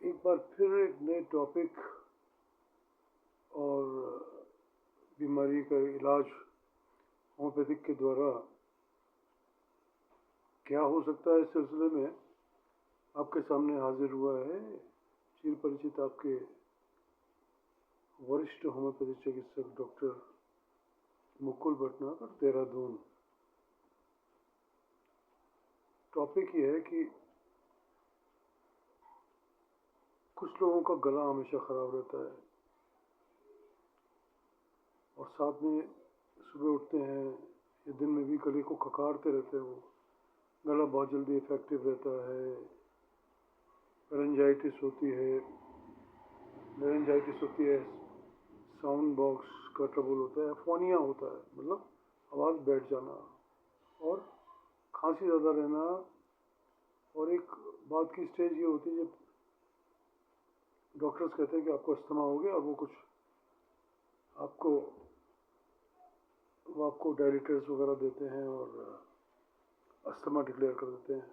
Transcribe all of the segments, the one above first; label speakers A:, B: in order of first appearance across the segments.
A: एक बार फिर एक नए टॉपिक और बीमारी का इलाज होम्योपैथिक के द्वारा क्या हो सकता है इस सिलसिले में आपके सामने हाजिर हुआ है चिर परिचित आपके वरिष्ठ होम्योपैथिक चिकित्सक डॉक्टर मुकुल भटनागर, देहरादून। टॉपिक ये है कि कुछ लोगों का गला हमेशा ख़राब रहता है और साथ में सुबह उठते हैं या दिन में भी गले को खखारते रहते हैं। वो गला बहुत जल्दी इफेक्टिव रहता है। लेरिंजाइटिस होती है, साउंड बॉक्स का ट्रबल होता है, फोनिया होता है, मतलब आवाज़ बैठ जाना और खांसी ज़्यादा रहना। और एक बात की स्टेज ये होती है जब डॉक्टर्स कहते हैं कि आपको अस्थमा हो गया और वो आपको डायलिटर्स वगैरह देते हैं और अस्थमा डिक्लेयर कर देते हैं,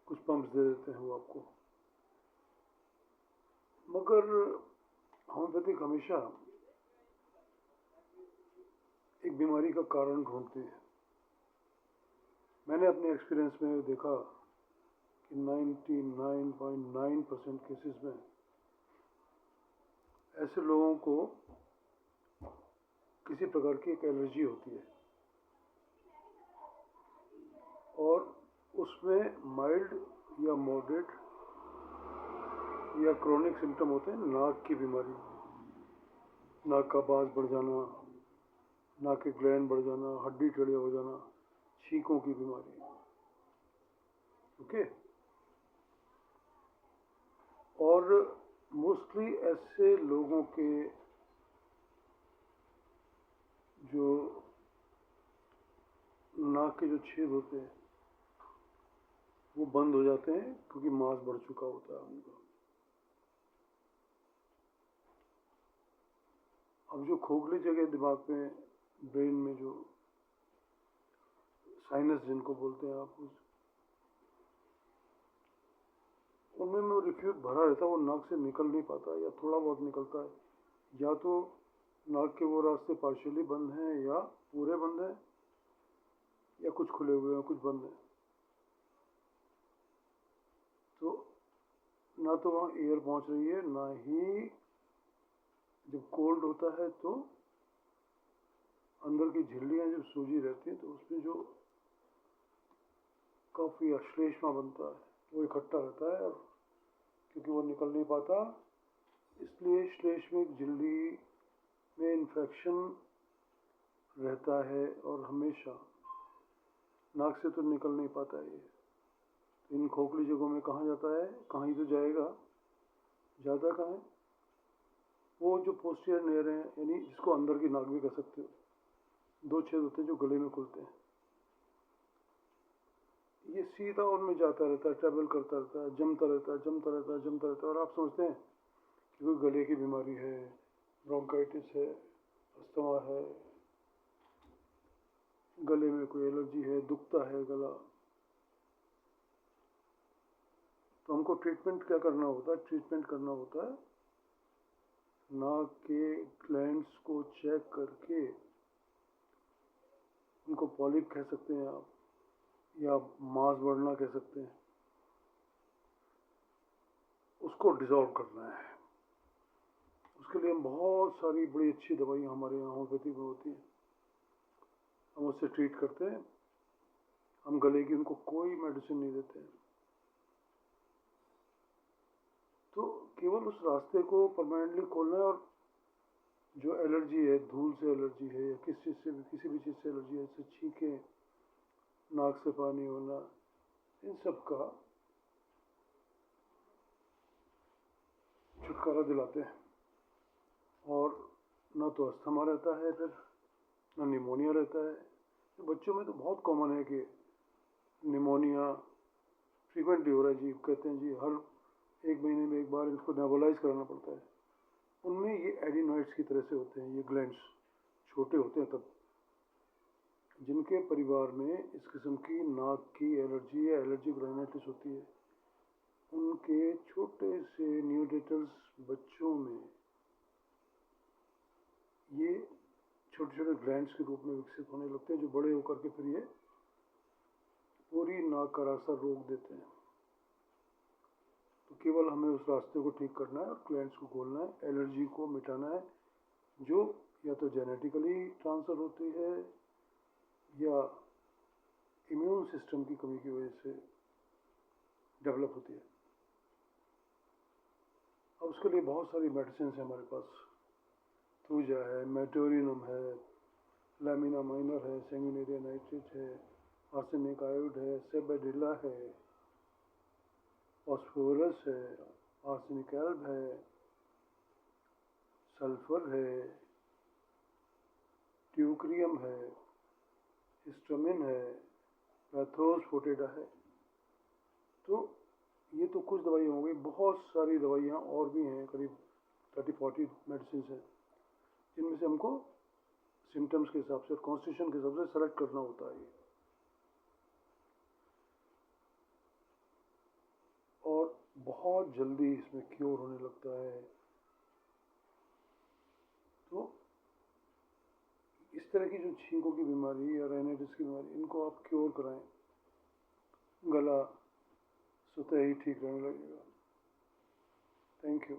A: कुछ पंप्स दे देते हैं वो आपको। मगर होम्योपैथिक हमेशा एक बीमारी का कारण ढूंढती है। मैंने अपने एक्सपीरियंस में देखा कि 99.9% केसेस में ऐसे लोगों को किसी प्रकार की एक एलर्जी होती है और उसमें माइल्ड या मॉडरेट या क्रोनिक सिम्टम होते हैं। नाक की बीमारी, नाक का बाज बढ़ जाना, नाक के ग्लैंड बढ़ जाना, हड्डी टेढ़ी हो जाना, छींकों की बीमारी। ओके। और मोस्टली ऐसे लोगों के जो नाक के जो छेद होते हैं वो बंद हो जाते हैं क्योंकि मांस बढ़ चुका होता है उनका। अब जो खोखली जगह दिमाग में, ब्रेन में, जो साइनस जिनको बोलते हैं आप, उनमें वो रिफ्यूज भरा रहता है, वो नाक से निकल नहीं पाता या थोड़ा बहुत निकलता है। या तो नाक के वो रास्ते पार्शियली बंद हैं या पूरे बंद हैं या कुछ खुले हुए हैं, कुछ बंद हैं। तो ना तो वहाँ एयर पहुँच रही है, ना ही जब कोल्ड होता है तो अंदर की झिल्लियाँ जब सूजी रहती हैं तो उसमें जो कफ या श्लेष्मा बनता है वो इकट्ठा रहता है, और क्योंकि वो निकल नहीं पाता इसलिए श्लेष्मिक झिल्ली में इन्फेक्शन रहता है और हमेशा नाक से तो निकल नहीं पाता है। ये इन खोखली जगहों में कहाँ जाता है, कहाँ ही तो जाएगा, ज़्यादा कहाँ है। वो जो पोस्टीरियर लेयर है, यानी जिसको अंदर की नाक भी कह सकते हो, दो छेद होते हैं जो गले में खुलते हैं, ये सीधा उनमें जाता रहता है, ट्रेवल करता रहता है, जमता रहता है। और आप सोचते हैं कि कोई गले की बीमारी है, ब्रोंकाइटिस है, अस्थमा है, गले में कोई एलर्जी है, दुखता है गला। तो हमको ट्रीटमेंट क्या करना होता है? ट्रीटमेंट करना होता है नाक के ग्लैंड्स को चेक करके, उनको पॉलिप कह सकते हैं आप, या मांस बढ़ना कह सकते हैं, उसको डिसॉल्व करना है। उसके लिए हम बहुत सारी बड़ी अच्छी दवाइयाँ हमारे यहाँ होम्योपैथी में होती हैं, हम उससे ट्रीट करते हैं। हम गले की उनको कोई मेडिसिन नहीं देते हैं। तो केवल उस रास्ते को परमानेंटली खोलना है। और जो एलर्जी है, धूल से एलर्जी है या किसी भी चीज़ से एलर्जी है, जैसे छींके, नाक से पानी होना, इन सब का छुटकारा दिलाते हैं। और ना तो अस्थमा रहता है, फिर ना निमोनिया रहता है। तो बच्चों में तो बहुत कॉमन है कि निमोनिया फ्रीक्वेंटली हो रहा है जी, कहते हैं जी हर 1 महीने में एक बार इनको नेबुलाइज कराना पड़ता है। उनमें ये एडिनॉइड्स की तरह से होते हैं, ये ग्लैंड्स छोटे होते हैं। तब जिनके परिवार में इस किस्म की नाक की एलर्जी या एलर्जिक राइनाइटिस होती है, उनके छोटे से न्यूडेटल्स बच्चों में ये छोटे छोटे ग्लैंड्स के रूप में विकसित होने लगते हैं, जो बड़े होकर के फिर ये पूरी नाक का रास्ता रोक देते हैं। तो केवल हमें उस रास्ते को ठीक करना है और ग्लैंड्स को खोलना है, एलर्जी को मिटाना है, जो या तो जेनेटिकली ट्रांसफ़र होती है या इम्यून सिस्टम की कमी की वजह से डेवलप होती है। अब उसके लिए बहुत सारी मेडिसिन है हमारे पास। थूजा है, मेटोरिनम है, लैमिना माइनर है, सेंगुइनेरिया नाइट्रेट है, आर्सेनिक आयोड है, सेबेडिला है, फॉस्फोरस है, आर्सेनिक एल्ब है, सल्फर है, ट्यूक्रियम है, हिस्टामिन है, पैथोस फोटेडा है। तो ये तो कुछ दवाइयाँ हो गई, बहुत सारी दवाइयाँ और भी हैं, करीब 30-40 मेडिसिन हैं, जिनमें से हमको सिम्टम्स के हिसाब से और कॉन्स्टिट्यूशन के हिसाब से सेलेक्ट करना होता है। और बहुत जल्दी इसमें क्योर होने लगता है। तो इस तरह की जो छींकों की बीमारी या राइनाइटिस की बीमारी, इनको आप क्योर कराएं, गला स्वतः ही ठीक रहने लगेगा। Thank you.